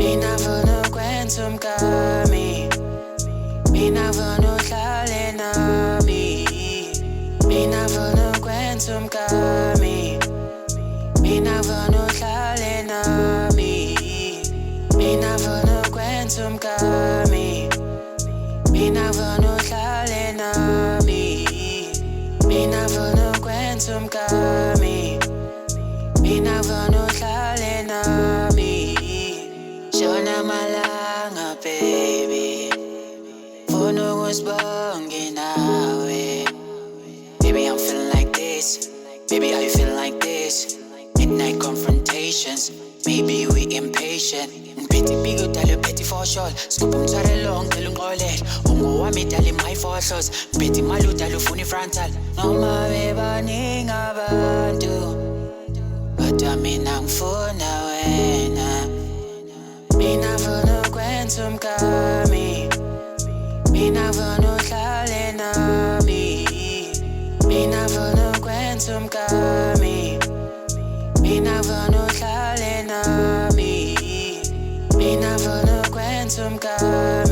Mina vona ukwenza umkami, mina vona uhlale nami. Mina vona ukwenza umkami, mina vona uhlale nami. Mina vona ukwenza umkami, mina vona uhlale nami. Mina vona ukwenza umkami, mina vona uhlale nami. Shona malanga baby, funa ukusibonge nawe. Baby I'm feeling like this, baby how you feeling like this? Midnight confrontations, maybe we impatient. Ngiphethe big udale uphethe for sure. Scoop umthware long dale unqolele. Ungowami dale my fohlos. Ngiphethe imali udale ufuna ifrontal. Noma bebaningi abantu, kodwa mina ngifuna wena. Mina vona ukwenza umkami, mina vona uhlale nami. Mina vona ukwenza umkami, mina vona uhlale nami. Mina vona ukwenza umkami.